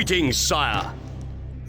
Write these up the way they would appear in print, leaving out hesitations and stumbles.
Greetings, sire.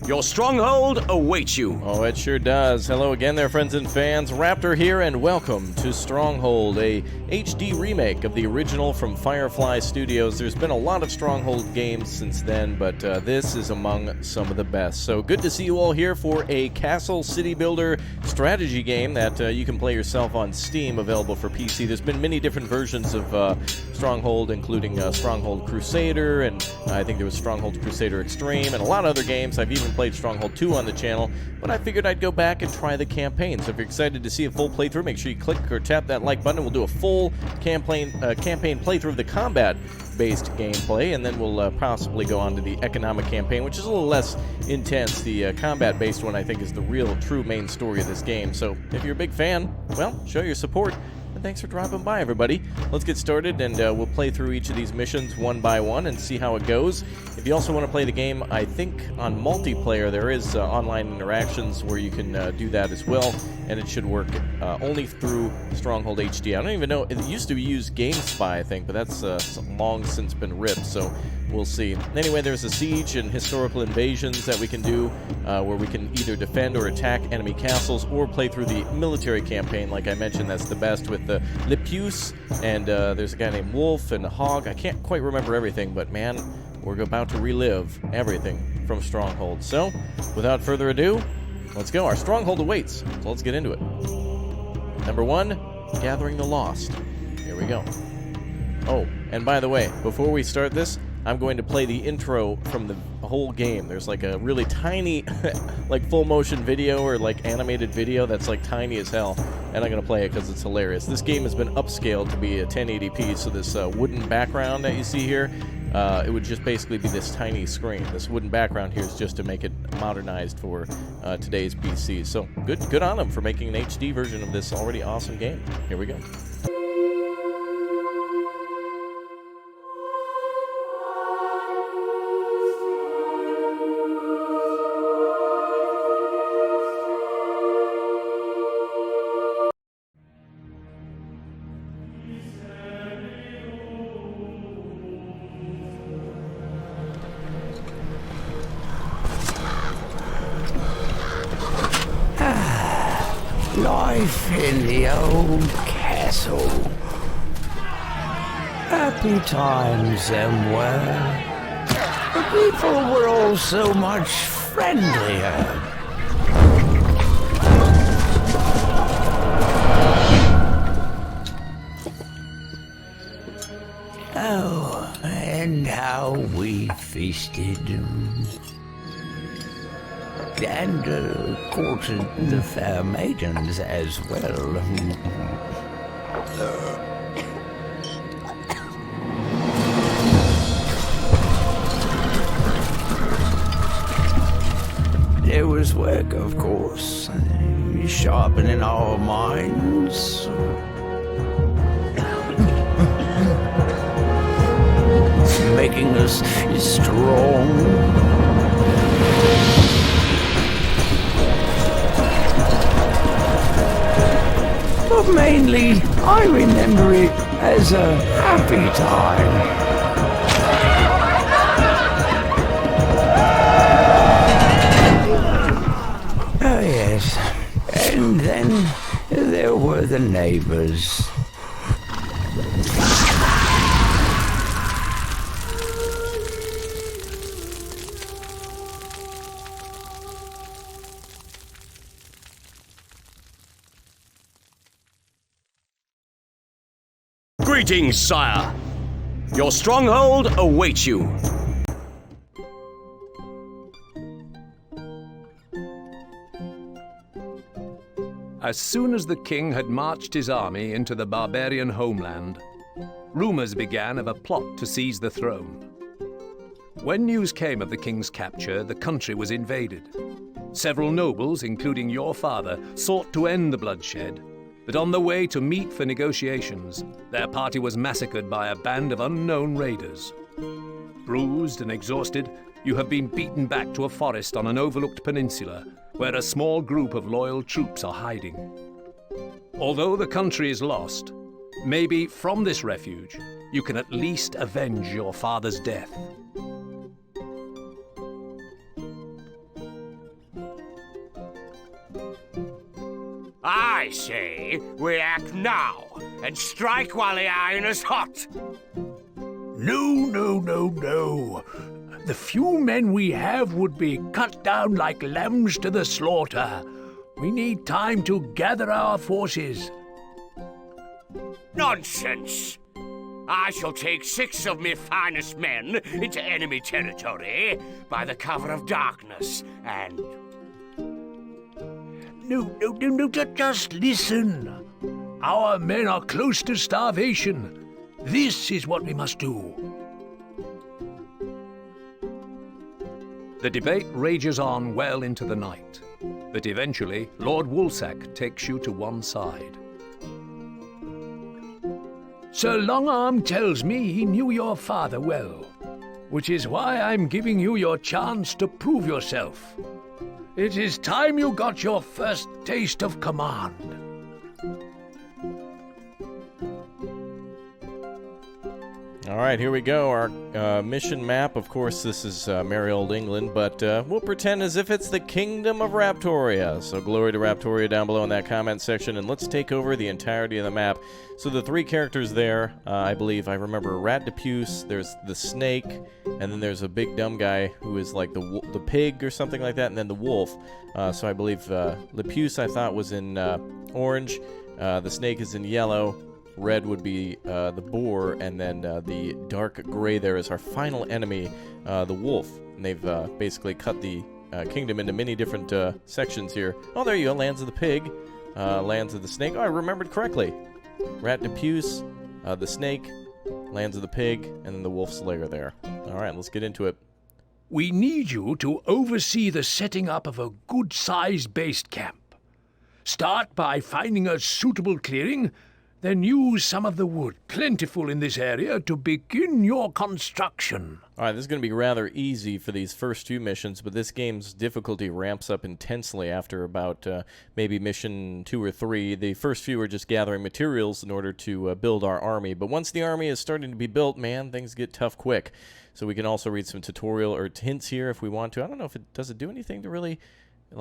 Your stronghold awaits you. Oh, it sure does. Hello again there, friends and fans. Raptor here, and welcome to Stronghold, a HD remake of the original from Firefly Studios. There's been a lot of Stronghold games since then, but this is among some of the best. So good to see you all here for a castle city builder strategy game that you can play yourself on Steam, available for PC. There's been many different versions of Stronghold, including Stronghold Crusader, and I think there was Stronghold Crusader Extreme, and a lot of other games. I've even played Stronghold 2 on the channel, but I figured I'd go back and try the campaign. So if you're excited to see a full playthrough, make sure you click or tap that like button. We'll do a full campaign playthrough of the combat-based gameplay, and then we'll possibly go on to the economic campaign, which is a little less intense. The combat-based one, I think, is the real, true main story of this game. So if you're a big fan, well, show your support. And thanks for dropping by, everybody. Let's get started, and we'll play through each of these missions one by one and see how it goes. If you also want to play the game, I think on multiplayer there is online interactions where you can do that as well, and it should work only through Stronghold HD. I don't even know. It used to use GameSpy, I think, but that's long since been ripped, so we'll see. Anyway, there's a siege and historical invasions that we can do where we can either defend or attack enemy castles or play through the military campaign. Like I mentioned, that's the best with the Lipius, and there's a guy named Wolf and a Hog. I can't quite remember everything, but man, we're about to relive everything from Stronghold. So, without further ado, let's go. Our Stronghold awaits, so let's get into it. Number 1, Gathering the Lost. Here we go. Oh, and by the way, before we start this, I'm going to play the intro from the whole game. There's like a really tiny, like full motion video or like animated video that's like tiny as hell, and I'm going to play it because it's hilarious. This game has been upscaled to be a 1080p, so this wooden background that you see here, it would just basically be this tiny screen. This wooden background here is just to make it modernized for today's PCs. So good on them for making an HD version of this already awesome game. Here we go. Life in the old castle. Happy times them were. The people were all so much friendlier. Oh, and how we feasted. And courted the fair maidens as well. There was work, of course, sharpening our minds. Making us strong. But mainly, I remember it as a happy time. Oh yes, and then there were the neighbors. Greetings, sire. Your stronghold awaits you. As soon as the king had marched his army into the barbarian homeland, rumors began of a plot to seize the throne. When news came of the king's capture, the country was invaded. Several nobles, including your father, sought to end the bloodshed, but on the way to meet for negotiations, their party was massacred by a band of unknown raiders. Bruised and exhausted, you have been beaten back to a forest on an overlooked peninsula, where a small group of loyal troops are hiding. Although the country is lost, maybe from this refuge, you can at least avenge your father's death. I say we act now and strike while the iron is hot. No. The few men we have would be cut down like lambs to the slaughter. We need time to gather our forces. Nonsense! I shall take 6 of my finest men into enemy territory by the cover of darkness and... No, just listen. Our men are close to starvation. This is what we must do. The debate rages on well into the night, but eventually Lord Woolsack takes you to one side. Sir Longarm tells me he knew your father well, which is why I'm giving you your chance to prove yourself. It is time you got your first taste of command. All right, here we go. Our mission map. Of course, this is merry old England, but we'll pretend as if it's the Kingdom of Raptoria. So glory to Raptoria down below in that comment section, and let's take over the entirety of the map. So the 3 characters there, I believe, I remember Rat Depuce, there's the snake, and then there's a big dumb guy who is like the pig or something like that, and then the wolf. So I believe Lepuce, I thought, was in orange, the snake is in yellow, red would be the boar, and then the dark gray there is our final enemy, the wolf. And they've basically cut the kingdom into many different sections here. Oh, there you go, lands of the pig, lands of the snake. Oh, I remembered correctly. Rat Depuce, the snake, lands of the pig, and then the wolf's lair there. All right, let's get into it. We need you to oversee the setting up of a good-sized base camp. Start by finding a suitable clearing, then use some of the wood plentiful in this area to begin your construction. All right, this is going to be rather easy for these first 2 missions, but this game's difficulty ramps up intensely after about maybe mission 2 or 3. The first few are just gathering materials in order to build our army, but once the army is starting to be built, man, things get tough quick. So we can also read some tutorial or hints here if we want to. I don't know if does it do anything to really...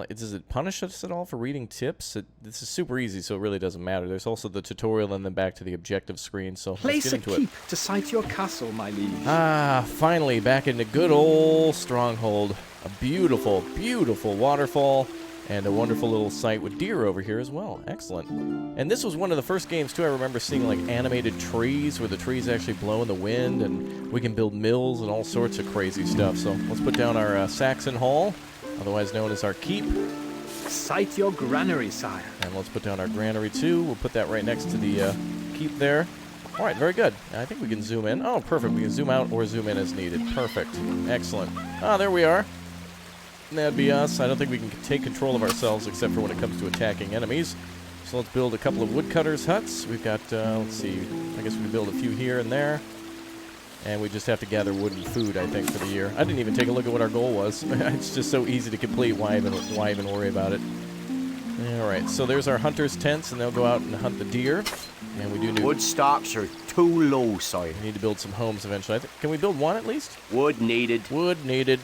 does it punish us at all for reading tips? This is super easy, so it really doesn't matter. There's also the tutorial and then back to the objective screen, so let's get into it. Place a keep to site your castle, my liege. Ah, finally, back into good old Stronghold. A beautiful, beautiful waterfall, and a wonderful little site with deer over here as well. Excellent. And this was one of the first games, too, I remember seeing, like, animated trees where the trees actually blow in the wind, and we can build mills and all sorts of crazy stuff. So let's put down our Saxon Hall, otherwise known as our keep. Site your granary, sire. And let's put down our granary, too. We'll put that right next to the keep there. All right, very good. I think we can zoom in. Oh, perfect. We can zoom out or zoom in as needed. Perfect. Excellent. Ah, there we are. That'd be us. I don't think we can take control of ourselves except for when it comes to attacking enemies. So let's build a couple of woodcutters' huts. We've got, let's see, I guess we can build a few here and there. And we just have to gather wood and food, I think, for the year. I didn't even take a look at what our goal was. It's just so easy to complete. Why even worry about it? All right, so there's our hunters' tents, and they'll go out and hunt the deer. And we do need... Wood stocks are too low, sire. We need to build some homes eventually. Can we build one at least? Wood needed. Wood needed.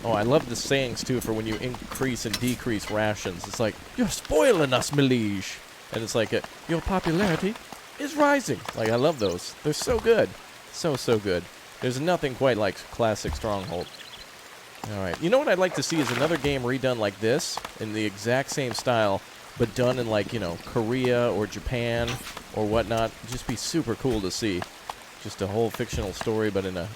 Oh, I love the sayings, too, for when you increase and decrease rations. It's like, you're spoiling us, my liege. And it's like, your popularity is rising. Like, I love those. They're so good. So good. There's nothing quite like classic Stronghold. All right. You know what I'd like to see is another game redone like this, in the exact same style, but done in, like, you know, Korea or Japan or whatnot. It'd just be super cool to see. Just a whole fictional story, but in a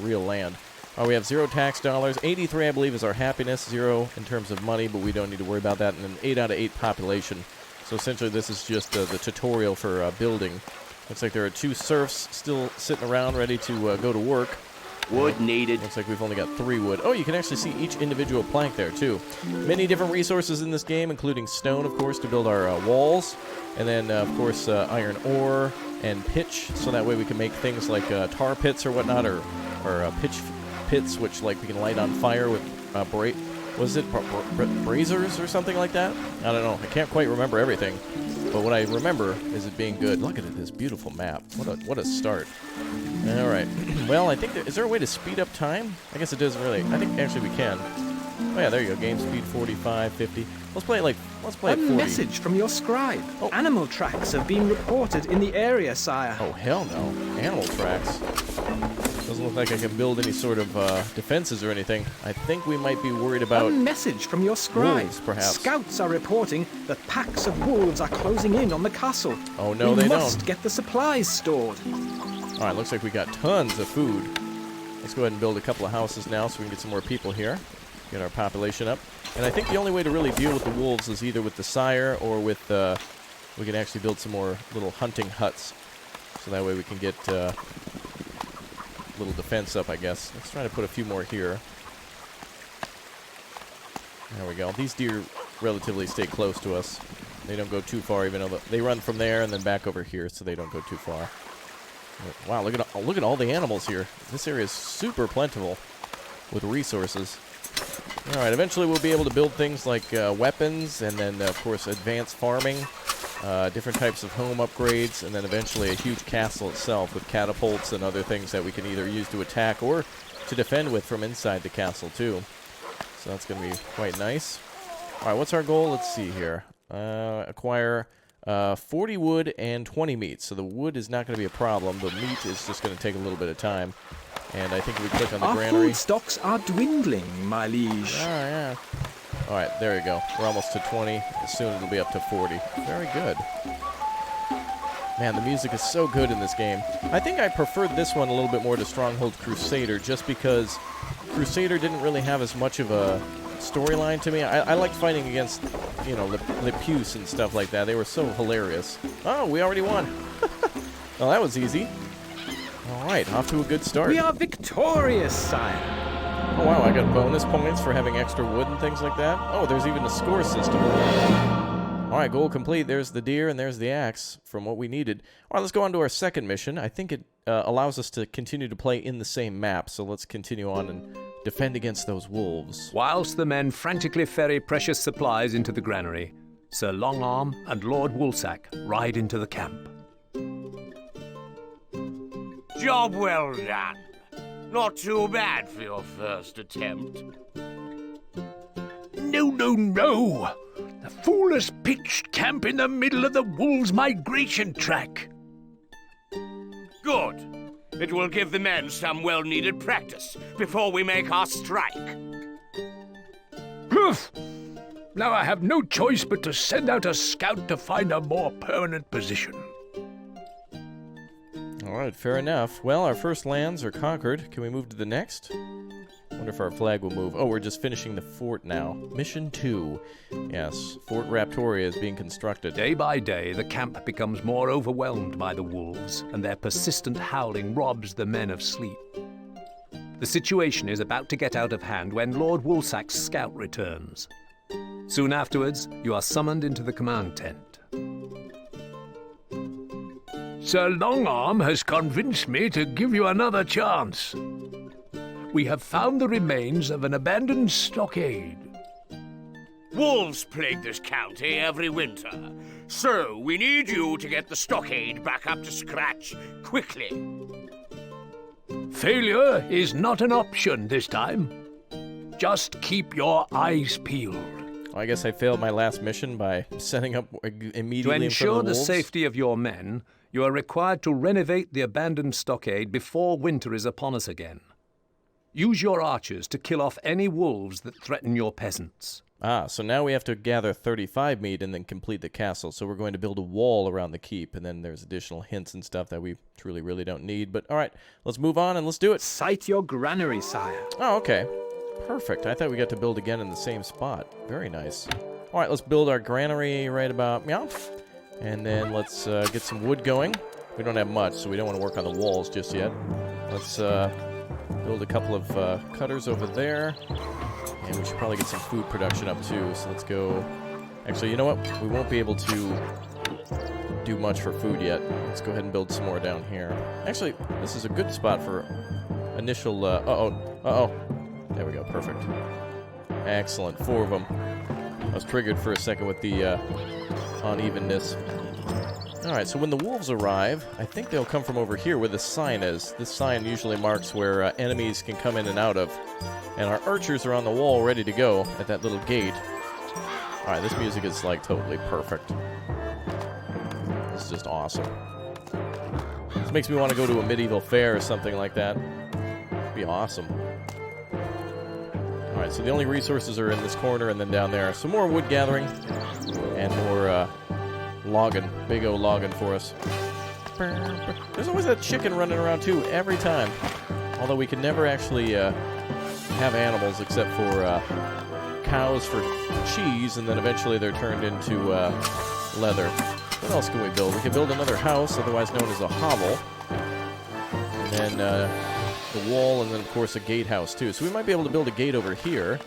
real land. Oh, we have 0 tax dollars. 83, I believe, is our happiness. 0 in terms of money, but we don't need to worry about that. And an 8 out of 8 population. So essentially, this is just the tutorial for building. Looks like there are 2 serfs still sitting around ready to go to work. Wood needed. Looks like we've only got 3 wood. Oh, you can actually see each individual plank there, too. Many different resources in this game, including stone, of course, to build our walls. And then, of course, iron ore and pitch, so that way we can make things like tar pits or whatnot, or pitch pits, which, like, we can light on fire with braziers or something like that? I don't know. I can't quite remember everything. But what I remember is it being good. Look at this beautiful map. What a start. All right. Well, I think is there a way to speed up time? I guess it doesn't really. I think actually we can. Oh yeah, there you go. Game speed 45, 50. Let's play it let's play A it 40. message from your scribe. Oh. Animal tracks have been reported in the area, sire. Oh, hell no. Animal tracks. Doesn't look like I can build any sort of defenses or anything. I think we might be worried A about message from your scribe. wolves, perhaps. Scouts are reporting that packs of wolves are closing in on the castle. Oh, no, we they must don't. get the supplies stored. All right, looks like we got tons of food. Let's go ahead and build a couple of houses now so we can get some more people here. Get our population up. And I think the only way to really deal with the wolves is either with the sire or with, we can actually build some more little hunting huts. So that way we can get a little defense up, I guess. Let's try to put a few more here. There we go. These deer relatively stay close to us. They don't go too far, even though they run from there and then back over here, so they don't go too far. Wow, look at all the animals here. This area is super plentiful with resources. All right, eventually we'll be able to build things like weapons, and then, of course, advanced farming, different types of home upgrades, and then eventually a huge castle itself with catapults and other things that we can either use to attack or to defend with from inside the castle, too. So that's going to be quite nice. All right, what's our goal? Let's see here. Acquire 40 wood and 20 meat. So the wood is not going to be a problem. The meat is just going to take a little bit of time. And I think if we click on the Our granary. food stocks are dwindling, my liege. Oh, yeah. All right, there you go. We're almost to 20. Soon it'll be up to 40. Very good. Man, the music is so good in this game. I think I preferred this one a little bit more to Stronghold Crusader just because Crusader didn't really have as much of a storyline to me. I liked fighting against, you know, Le Puce and stuff like that. They were so hilarious. Oh, we already won. Well, that was easy. All right, off to a good start. We are victorious, sire. Oh, wow, I got bonus points for having extra wood and things like that. Oh, there's even a score system. All right, goal complete. There's the deer and there's the axe from what we needed. All right, let's go on to our second mission. I think it allows us to continue to play in the same map, so let's continue on and defend against those wolves. Whilst the men frantically ferry precious supplies into the granary, Sir Longarm and Lord Woolsack ride into the camp. Job well done. Not too bad for your first attempt. No, no, no! The fool has pitched camp in the middle of the wolves' migration track. Good. It will give the men some well-needed practice before we make our strike. Poof! Now I have no choice but to send out a scout to find a more permanent position. All right, fair enough. Well, our first lands are conquered. Can we move to the next? Wonder if our flag will move. Oh, we're just finishing the fort now. Mission 2. Yes, Fort Raptoria is being constructed. Day by day, the camp becomes more overwhelmed by the wolves, and their persistent howling robs the men of sleep. The situation is about to get out of hand when Lord Woolsack's scout returns. Soon afterwards, you are summoned into the command tent. Sir Longarm has convinced me to give you another chance. We have found the remains of an abandoned stockade. Wolves plague this county every winter, so we need you to get the stockade back up to scratch quickly. Failure is not an option this time. Just keep your eyes peeled. I guess I failed my last mission by setting up immediately To in ensure front of the wolves. safety of your men, you are required to renovate the abandoned stockade before winter is upon us again. Use your archers to kill off any wolves that threaten your peasants. Ah, so now we have to gather 35 meat and then complete the castle. So we're going to build a wall around the keep, and then there's additional hints and stuff that we truly, really don't need. But all right, let's move on and let's do it. Cite your granary, sire. Oh, okay. Perfect. I thought we got to build again in the same spot. Very nice. All right, let's build our granary right about meow. And then let's get some wood going. We don't have much, so we don't want to work on the walls just yet. Let's build a couple of cutters over there. And we should probably get some food production up too. So let's go. Actually, you know what? We won't be able to do much for food yet. Let's go ahead and build some more down here. Actually, this is a good spot for initial... There we go. Perfect. Excellent. 4 of them. I was triggered for a second with the unevenness. Alright, so when the wolves arrive, I think they'll come from over here where the sign is. This sign usually marks where enemies can come in and out of. And our archers are on the wall ready to go at that little gate. Alright, this music is like totally perfect. It's just awesome. This makes me want to go to a medieval fair or something like that. It'd be awesome. Alright, so the only resources are in this corner and then down there. Some more wood gathering and more logging. Big O logging for us. There's always that chicken running around too, every time. Although we can never actually have animals except for cows for cheese, and then eventually they're turned into leather. What else can we build? We can build another house, otherwise known as a hovel. And then the wall, and then, of course, a gatehouse, too. So we might be able to build a gate over here,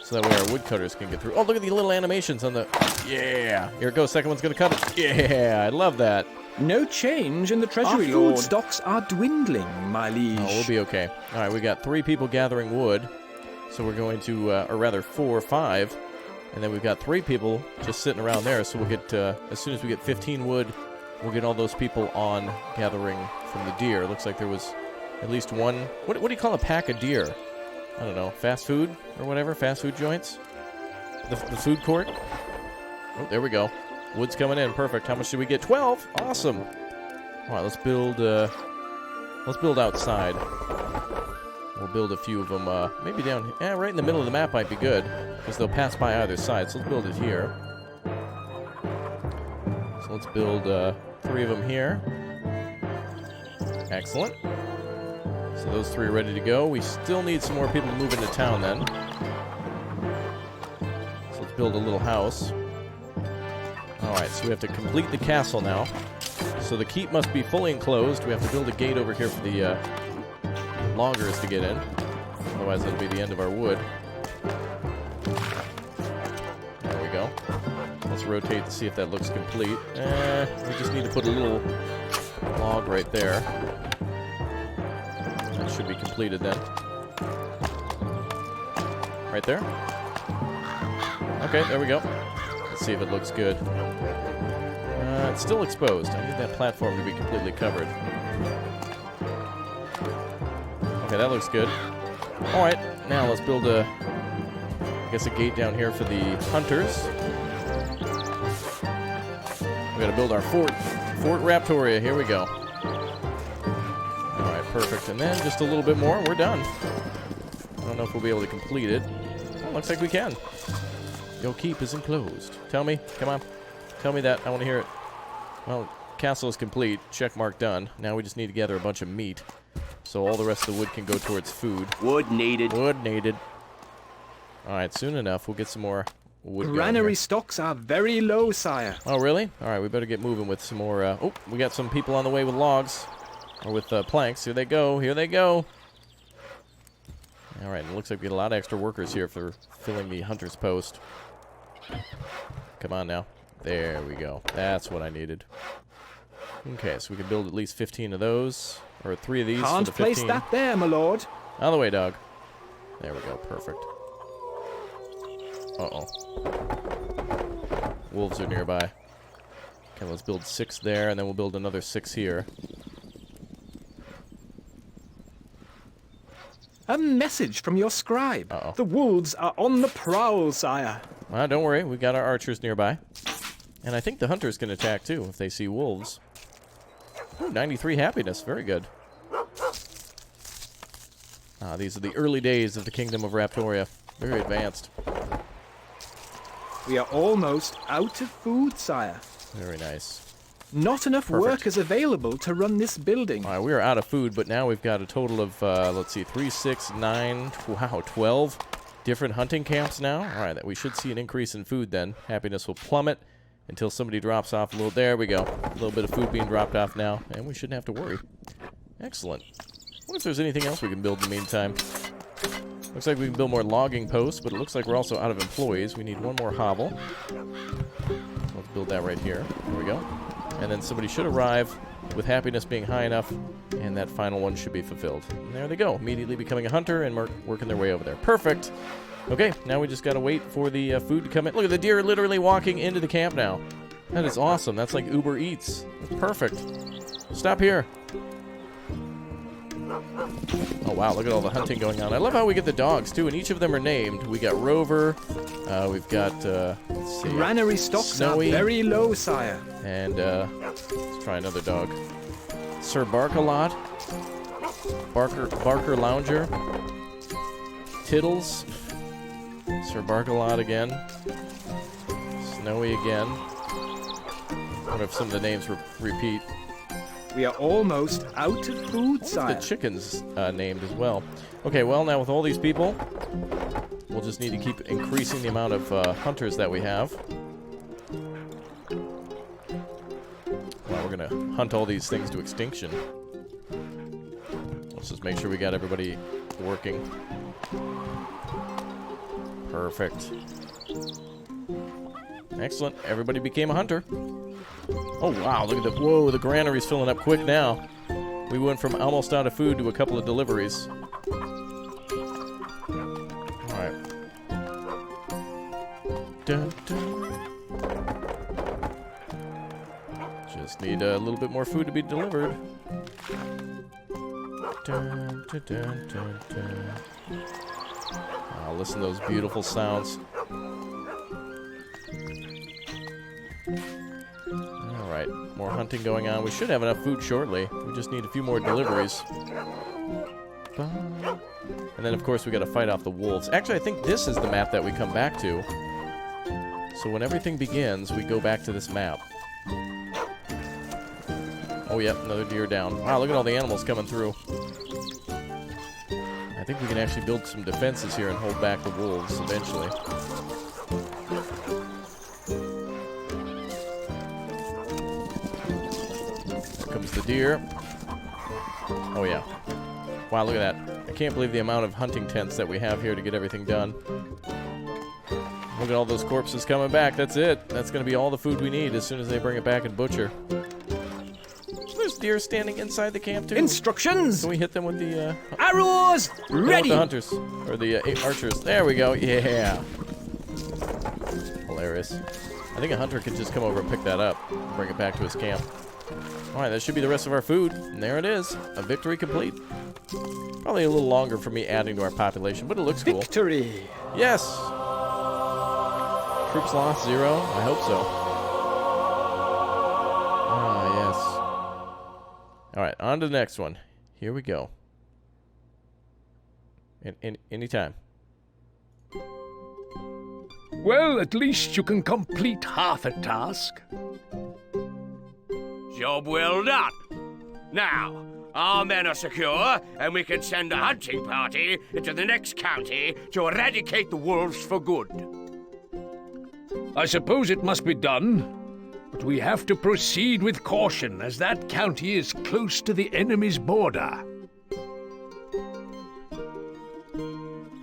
so that way our woodcutters can get through. Oh, look at the little animations on the... Yeah! Here it goes. Second one's going to cut it. Yeah! I love that. No change in the treasury, Lord. Our food stocks are dwindling, my liege. Oh, we'll be okay. All right, we got 3 people gathering wood. So we're going to, or rather 4 or 5. And then we've got 3 people just sitting around there. So we'll get, as soon as we get 15 wood, we'll get all those people on gathering from the deer. Looks like there was at least one. What do you call a pack of deer? I don't know. Fast food or whatever? Fast food joints? The food court? Oh, there we go. Wood's coming in. Perfect. How much did we get? 12. Awesome. All right, let's build outside. We'll build a few of them, maybe down, right in the middle of the map might be good, because they'll pass by either side, so let's build it here. So let's build 3 of them here. Excellent. So those 3 are ready to go. We still need some more people to move into town then. So let's build a little house. Alright, so we have to complete the castle now. So the keep must be fully enclosed. We have to build a gate over here for the loggers to get in. Otherwise, it'll be the end of our wood. There we go. Let's rotate to see if that looks complete. We just need to put a little log right there. That should be completed then. Right there? Okay, there we go. Let's see if it looks good. It's still exposed. I need that platform to be completely covered. Okay, that looks good. Alright, now let's build a gate down here for the hunters. We gotta build our fort. Fort Raptoria, here we go. Alright, perfect. And then just a little bit more, we're done. I don't know if we'll be able to complete it. Oh, looks like we can. Your keep is enclosed. Tell me, come on. Tell me that, I want to hear it. Well, castle is complete. Check mark done. Now we just need to gather a bunch of meat. So all the rest of the wood can go towards food. Wood needed. Wood needed. Alright, soon enough, we'll get some more wood. Granary stocks are very low, sire. Oh, really? Alright, we better get moving with some more, oh, we got some people on the way with logs. Or with planks. Here they go, here they go. Alright, it looks like we get a lot of extra workers here for filling the hunter's post. Come on now. There we go. That's what I needed. Okay, so we can build at least 15 of those. Or 3 of these Can't for the 15. place that there, my lord. Out of the way, dog. There we go. Perfect. Uh-oh. Wolves are nearby. Okay, let's build 6 there, and then we'll build another 6 here. A message from your scribe. Uh-oh. The wolves are on the prowl, sire. Well, don't worry. We got our archers nearby. And I think the hunters can attack, too, if they see wolves. Ooh, 93 happiness. Very good. These are the early days of the Kingdom of Raptoria. Very advanced. We are almost out of food, sire. Very nice. Not enough workers available to run this building. All right, we are out of food, but now we've got a total of, let's see, 3, 6, 9, wow, 12 different hunting camps now. All right, we should see an increase in food then. Happiness will plummet until somebody drops off a little. There we go. A little bit of food being dropped off now, and we shouldn't have to worry. Excellent. I wonder if there's anything else we can build in the meantime. Looks like we can build more logging posts, but it looks like we're also out of employees. We need one more hovel. Let's build that right here. There we go. And then somebody should arrive with happiness being high enough, and that final one should be fulfilled. And there they go, immediately becoming a hunter and working their way over there. Perfect. Okay, now we just gotta wait for the food to come in. Look at the deer literally walking into the camp now. That is awesome. That's like Uber Eats. That's perfect. Stop here. Oh, wow, look at all the hunting going on. I love how we get the dogs, too, and each of them are named. We got Rover, we've got, let's see. Granary stocks Snowy. are very low, sire. And, let's try another dog. Sir Barkalot. Barker Lounger. Tiddles. Sir Barkalot again. Snowy again. I wonder if some of the names repeat. We are almost out of food, The sire. chicken's named as well. Okay, well, now with all these people, we'll just need to keep increasing the amount of hunters that we have. Well, we're going to hunt all these things to extinction. Let's just make sure we got everybody working. Perfect. Excellent. Everybody became a hunter. Oh, wow. Look at the... Whoa, the granary's filling up quick now. We went from almost out of food to a couple of deliveries. All right. Dun, dun. Just need a little bit more food to be delivered. Dun, dun, dun, dun, dun. Oh, listen to those beautiful sounds. Alright, more hunting going on. We should have enough food shortly. We just need a few more deliveries. And then, of course, we gotta fight off the wolves. Actually, I think this is the map that we come back to. So when everything begins, we go back to this map. Oh, yep, another deer down. Wow, look at all the animals coming through. I think we can actually build some defenses here and hold back the wolves eventually. There comes the deer. Oh, yeah. Wow, look at that. I can't believe the amount of hunting tents that we have here to get everything done. Look at all those corpses coming back. That's it. That's going to be all the food we need as soon as they bring it back and butcher. There's deer standing inside the camp, too. Instructions! Can we hit them with the... Arrows ready! The hunters. Or the archers. There we go. Yeah. Hilarious. I think a hunter could just come over and pick that up and bring it back to his camp. Alright, that should be the rest of our food. And there it is. A victory complete. Probably a little longer for me adding to our population, but it looks cool. Victory! Yes! Troops lost 0. I hope so. Ah, yes. Alright, on to the next one. Here we go. Anytime. Well, at least you can complete half a task. Job well done. Now, our men are secure, and we can send a hunting party into the next county to eradicate the wolves for good. I suppose it must be done, but we have to proceed with caution, as that county is close to the enemy's border.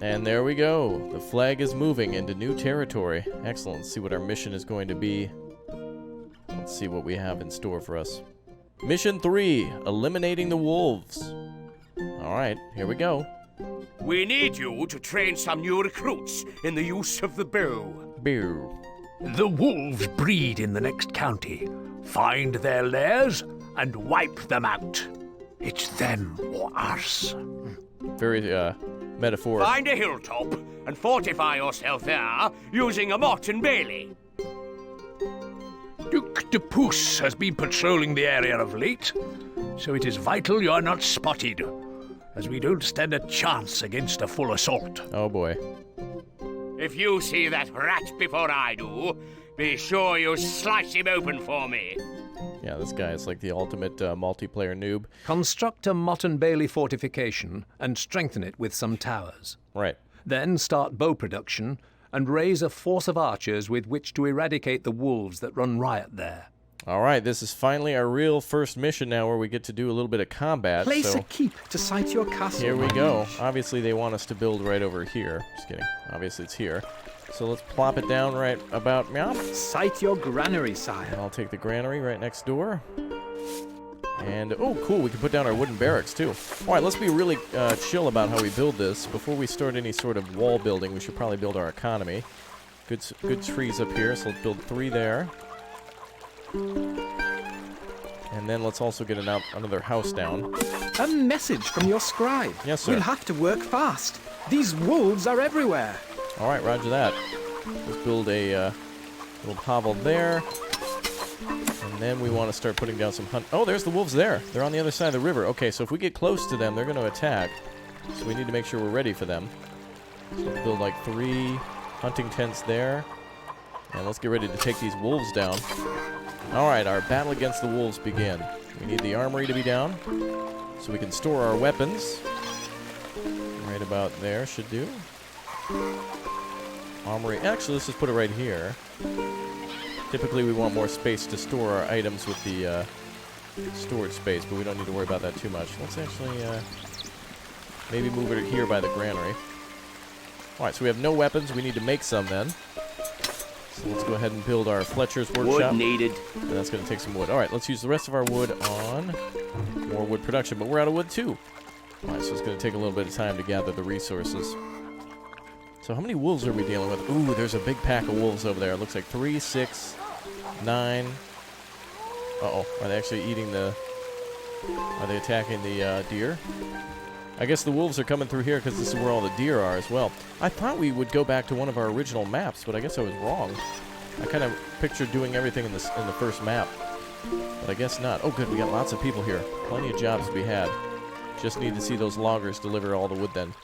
And there we go. The flag is moving into new territory. Excellent. Let's see what our mission is going to be. Let's see what we have in store for us. Mission 3, eliminating the wolves. All right, here we go. We need you to train some new recruits in the use of the bow. Beer. The wolves breed in the next county. Find their lairs and wipe them out. It's them or us. Very metaphoric. Find a hilltop and fortify yourself there using a mott and bailey. Duke de Pouce has been patrolling the area of late, so it is vital you are not spotted, as we don't stand a chance against a full assault. Oh boy. If you see that rat before I do, be sure you slice him open for me. Yeah, this guy is like the ultimate multiplayer noob. Construct a Mott and Bailey fortification and strengthen it with some towers. Right. Then start bow production and raise a force of archers with which to eradicate the wolves that run riot there. All right, this is finally our real first mission now where we get to do a little bit of combat. Place so a keep to site your castle. here we go. Obviously, they want us to build right over here. Just kidding. Obviously, it's here. So let's plop it down right about meow. Site your granary, sire. And I'll take the granary right next door. And, oh, cool, we can put down our wooden barracks, too. All right, let's be really chill about how we build this. Before we start any sort of wall building, we should probably build our economy. Good trees up here, so let's build 3 there. And then let's also get another house down. A message from your scribe. Yes, sir. We'll have to work fast. These wolves are everywhere. All right, roger that. Let's build a little hovel there. And then we want to start putting down some hunt. Oh, there's the wolves there. They're on the other side of the river. Okay, so if we get close to them, they're going to attack. So we need to make sure we're ready for them. So let's build like 3 hunting tents there. And let's get ready to take these wolves down. All right, our battle against the wolves begin. We need the armory to be down so we can store our weapons. Right about there should do. Armory. Actually, let's just put it right here. Typically, we want more space to store our items with the storage space, but we don't need to worry about that too much. Let's actually maybe move it here by the granary. All right, so we have no weapons. We need to make some then. So let's go ahead and build our Fletcher's workshop. Wood needed. And that's going to take some wood. All right, let's use the rest of our wood on more wood production, but we're out of wood too. All right, so it's going to take a little bit of time to gather the resources. So how many wolves are we dealing with? Ooh, there's a big pack of wolves over there. It looks like 3, 6, 9. Uh-oh, are they actually eating the... Are they attacking the deer? I guess the wolves are coming through here because this is where all the deer are as well. I thought we would go back to one of our original maps, but I guess I was wrong. I kind of pictured doing everything in the first map, but I guess not. Oh, good, we got lots of people here. Plenty of jobs to be had. Just need to see those loggers deliver all the wood then.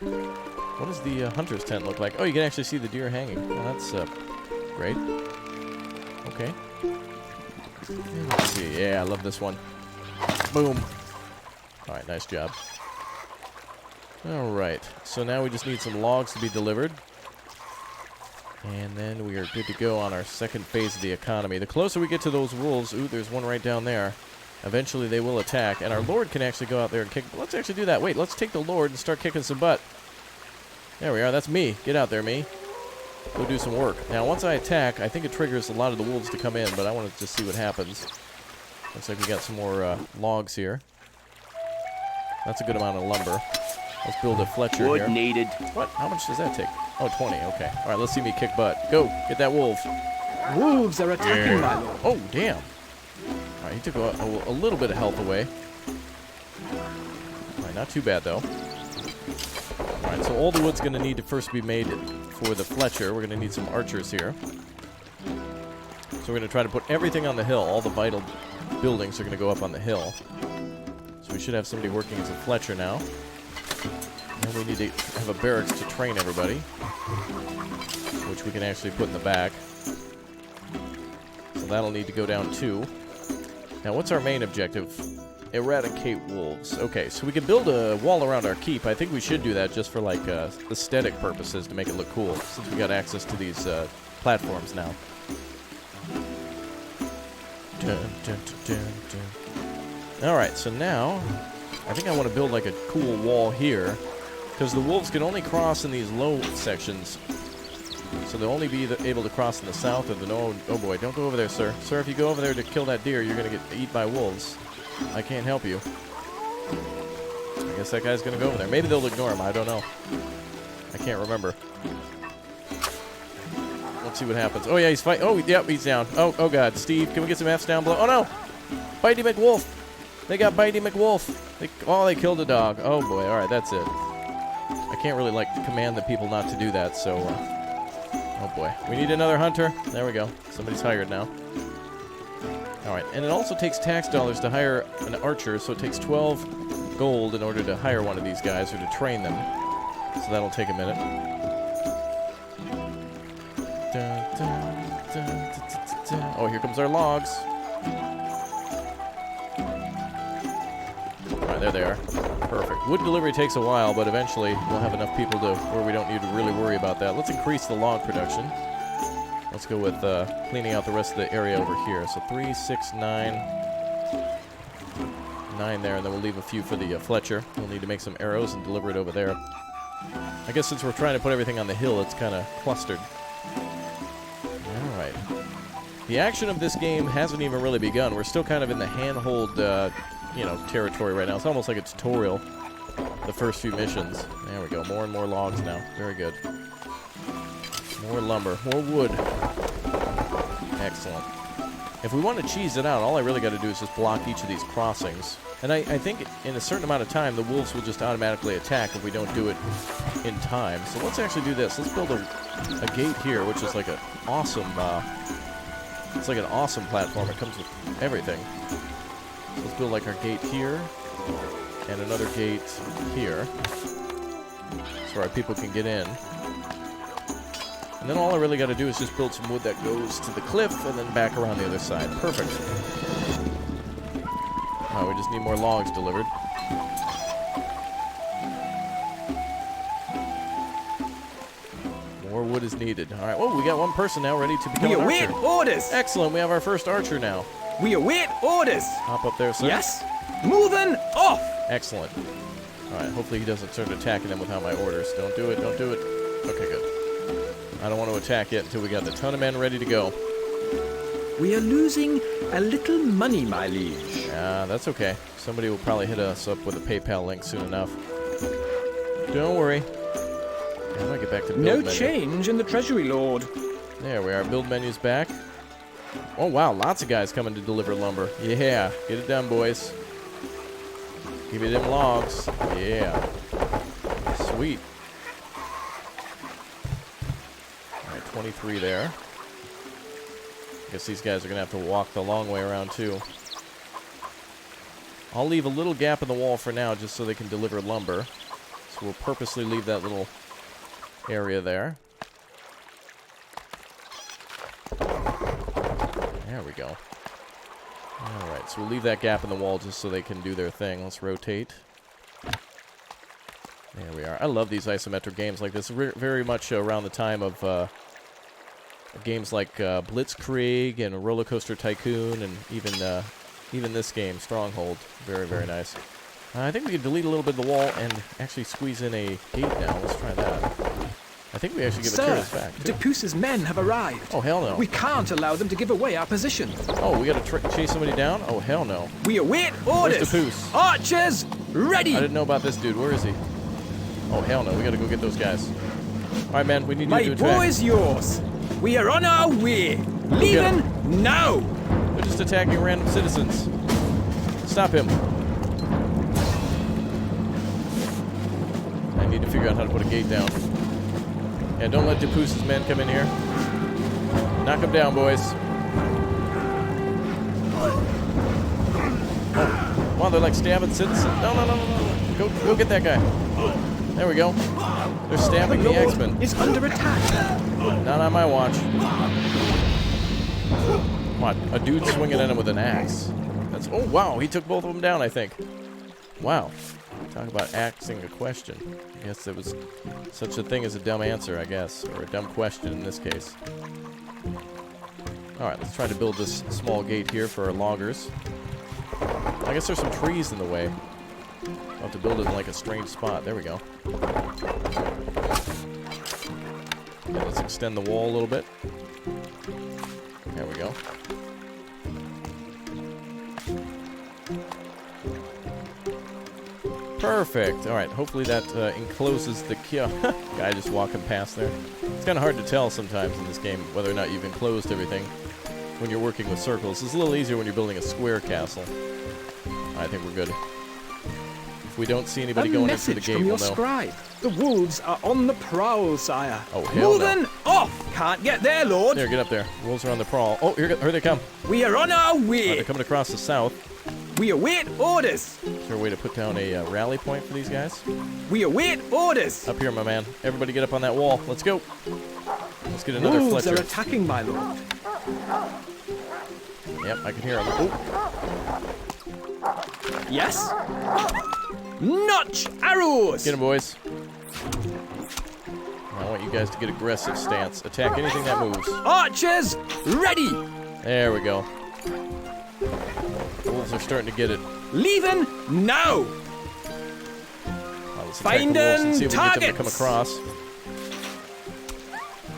What does the hunter's tent look like? Oh, you can actually see the deer hanging. Well, that's great. Okay. Let's see. Yeah, I love this one. Boom. All right, nice job. All right, so now we just need some logs to be delivered. And then we are good to go on our second phase of the economy. The closer we get to those wolves, ooh, there's one right down there. Eventually they will attack, and our Lord can actually go out there and kick. Let's actually do that. Wait, let's take the Lord and start kicking some butt. There we are. That's me. Get out there, me. Go do some work. Now, once I attack, I think it triggers a lot of the wolves to come in, but I want to just see what happens. Looks like we got some more logs here. That's a good amount of lumber. Let's build a Fletcher Wood here. needed. What? How much does that take? Oh, 20. Okay. All right, let's see me kick butt. Go. Get that wolf. Wolves are attacking my lord. Oh, damn. All right, he took a little bit of health away. All right, not too bad, though. All right, so all the wood's going to need to first be made for the Fletcher. We're going to need some archers here. So we're going to try to put everything on the hill. All the vital buildings are going to go up on the hill. So we should have somebody working as a Fletcher now. And we need to have a barracks to train everybody, which we can actually put in the back. So that'll need to go down too. Now, what's our main objective? Eradicate wolves. Okay, so we can build a wall around our keep. I think we should do that just for, like, aesthetic purposes to make it look cool, since we got access to these platforms now. Dun, dun, dun, dun, dun. All right, so now I think I want to build, like, a cool wall here, because the wolves can only cross in these low sections. So they'll only be able to cross in the south or the north. Oh boy, don't go over there, sir. Sir, if you go over there to kill that deer, you're going to get eaten by wolves. I can't help you. I guess that guy's going to go over there. Maybe they'll ignore him. I don't know. I can't remember. Let's see what happens. Oh, yeah, he's fighting. Oh, yep, he's down. Oh, God. Steve, can we get some F's down below? Oh, no. Bitey McWolf. They got Bitey McWolf. They killed a dog. Oh, boy. All right, that's it. I can't really, like, command the people not to do that, so... oh, boy. We need another hunter. There we go. Somebody's hired now. All right, and it also takes tax dollars to hire an archer, so it takes 12 gold in order to hire one of these guys or to train them. So that'll take a minute. Dun, dun, dun, dun, dun, dun. Oh, here comes our logs. All right, there they are. Perfect. Wood delivery takes a while, but eventually we'll have enough people to where we don't need to really worry about that. Let's increase the log production. Let's go with cleaning out the rest of the area over here. So 3, 6, 9. 9 there, and then we'll leave a few for the Fletcher. We'll need to make some arrows and deliver it over there. I guess since we're trying to put everything on the hill, it's kind of clustered. All right. The action of this game hasn't even really begun. We're still kind of in the handhold, territory right now. It's almost like a tutorial, the first few missions. There we go. More and more logs now. Very good. More lumber. More wood. Excellent. If we want to cheese it out, all I really got to do is just block each of these crossings. And I think in a certain amount of time, the wolves will just automatically attack if we don't do it in time. So let's actually do this. Let's build a gate here, which is like an awesome, it's like an awesome platform. It comes with everything. So let's build like our gate here, and another gate here, so our people can get in. And then all I really got to do is just build some wood that goes to the cliff and then back around the other side. Perfect. Oh, we just need more logs delivered. More wood is needed. All right. Well, we got one person now ready to become an archer. We await orders. Excellent. We have our first archer now. We await orders. Hop up there, sir. Yes. Moving off. Excellent. All right. Hopefully he doesn't start attacking them without my orders. Don't do it. Don't do it. Okay, good. I don't want to attack yet until we got a ton of men ready to go. We are losing a little money, my liege. That's okay. Somebody will probably hit us up with a PayPal link soon enough. Don't worry. How do I get back to the build menu? Change in the treasury, Lord. There we are. Build menu's back. Oh, wow. Lots of guys coming to deliver lumber. Yeah. Get it done, boys. Give me them logs. Yeah. Sweet. All right, 23 there. Guess these guys are going to have to walk the long way around, too. I'll leave a little gap in the wall for now just so they can deliver lumber. So we'll purposely leave that little area there. There we go. Alright, so we'll leave that gap in the wall just so they can do their thing. Let's rotate. There we are. I love these isometric games like this. Very much around the time of games like Blitzkrieg and Roller Coaster Tycoon, and even this game, Stronghold. Very, very nice. I think we can delete a little bit of the wall and actually squeeze in a gate now. Let's try that. I think we actually give materials back, too. Depuce's men have arrived. Oh, hell no. We can't allow them to give away our position. Oh, we got to chase somebody down? Oh, hell no. We await orders. Where's Depuce? Archers, ready. I didn't know about this dude. Where is he? Oh, hell no. We got to go get those guys. All right, man. We need you to attack. My boy's yours. We are on our way. Leaving now. They're just attacking random citizens. Stop him. I need to figure out how to put a gate down. Yeah, don't let Depuce's men come in here. Knock them down, boys. Oh. Wow, they're like stabbing citizens. No. Go get that guy. There we go. They're stabbing the X-Men. Is under attack. Not on my watch. What? A dude swinging at him with an axe. That's. Oh, wow. He took both of them down, I think. Wow. Talk about asking a question. I guess there was such a thing as a dumb answer, I guess. Or a dumb question in this case. Alright, let's try to build this small gate here for our loggers. I guess there's some trees in the way. I'll have to build it in like a strange spot. There we go. Okay, let's extend the wall a little bit. There we go. Perfect. All right. Hopefully that encloses the guy just walking past there. It's kind of hard to tell sometimes in this game whether or not you've enclosed everything when you're working with circles. It's a little easier when you're building a square castle. I think we're good. If we don't see anybody going into the gate, we'll know. Scribe. The wolves are on the prowl, sire. Oh, hell no. Moving off. Can't get there, Lord. There, get up there. Wolves are on the prowl. Oh, here they come. We are on our way. They're coming across the south. We await orders. Is there a way to put down a rally point for these guys? We await orders. Up here, my man. Everybody get up on that wall. Let's go. Let's get another Wolves Fletcher. are attacking, my lord. Yep, I can hear them. Oh. Yes. Notch arrows. Get them, boys. I want you guys to get aggressive stance. Attack anything that moves. Archers, ready. There we go. Wolves are starting to get it. Leaving now. Let's attack the wolves and see if we can get them to come across.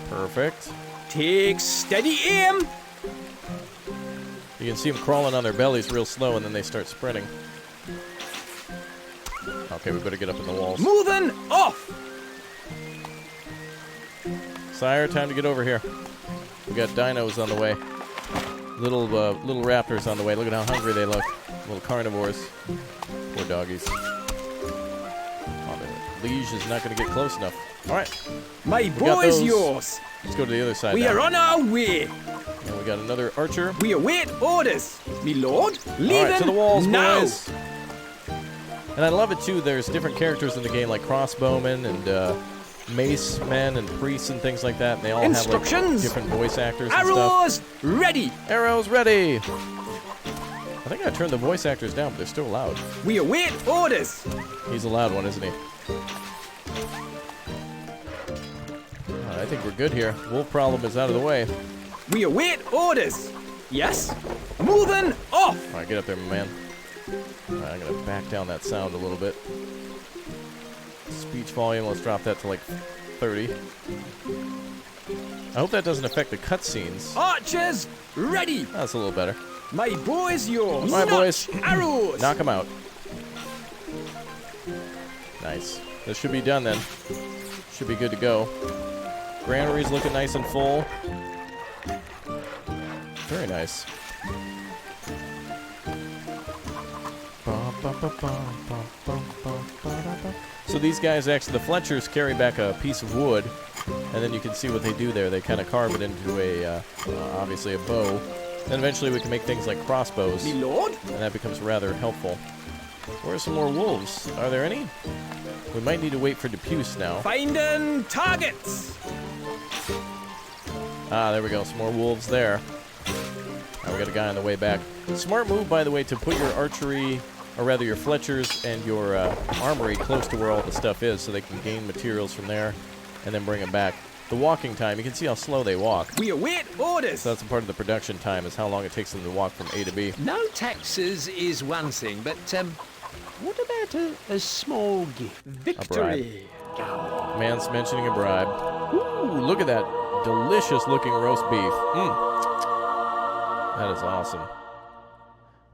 Perfect. Take steady aim. You can see them crawling on their bellies real slow, and then they start sprinting. Okay, we better get up in the walls. Moving off. Sire, time to get over here. We got dinos on the way. Little raptors on the way. Look at how hungry they look. Little carnivores. Poor doggies. Oh, the liege is not going to get close enough. All right. My got bow is those. yours. Let's go to the other side We now. are on our way. And we got another archer. We await orders. Me lord, All leaving right, to the walls, now. boys. And I love it, too. There's different characters in the game, like crossbowmen and mace men and priests and things like that. And they all have, like, Instructions. different voice actors and stuff. Arrows ready. Arrows ready. I think I turned the voice actors down, but they're still loud. We await orders. He's a loud one, isn't he? I think we're good here. Wolf problem is out of the way. We await orders. Yes. Moving off. All right, get up there, my man. All right, I'm going to back down that sound a little bit. Speech volume, let's drop that to like 30. I hope that doesn't affect the cutscenes. Archers ready. That's a little better. My bow is yours. All right, boys. Arrows. Knock him out. Nice. This should be done then. Should be good to go. Granary's looking nice and full. Very nice. So these guys actually, the Fletchers carry back a piece of wood, and then you can see what they do there. They kind of carve it into a, obviously a bow. Then eventually we can make things like crossbows, Me lord. and that becomes rather helpful. Where are some more wolves? Are there any? We might need to wait for Depuce now. Finding targets. Ah, there we go. Some more wolves there. We got a guy on the way back. Smart move, by the way, to put your archery, or rather your Fletchers and your armory close to where all the stuff is so they can gain materials from there and then bring them back. The walking time, you can see how slow they walk. We await orders. So that's a part of the production time, is how long it takes them to walk from A to B. No taxes is one thing, but what about a small gift? Victory. Man's mentioning a bribe. Ooh, look at that delicious looking roast beef. That is awesome.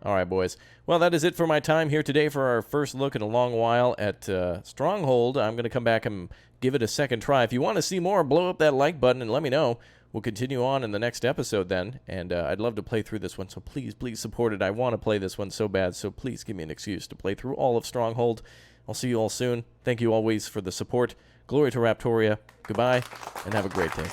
All right, boys. Well, that is it for my time here today for our first look in a long while at Stronghold. I'm going to come back and give it a second try. If you want to see more, blow up that like button and let me know. We'll continue on in the next episode then, and I'd love to play through this one, so please, please support it. I want to play this one so bad, so please give me an excuse to play through all of Stronghold. I'll see you all soon. Thank you always for the support. Glory to Raptoria. Goodbye, and have a great day.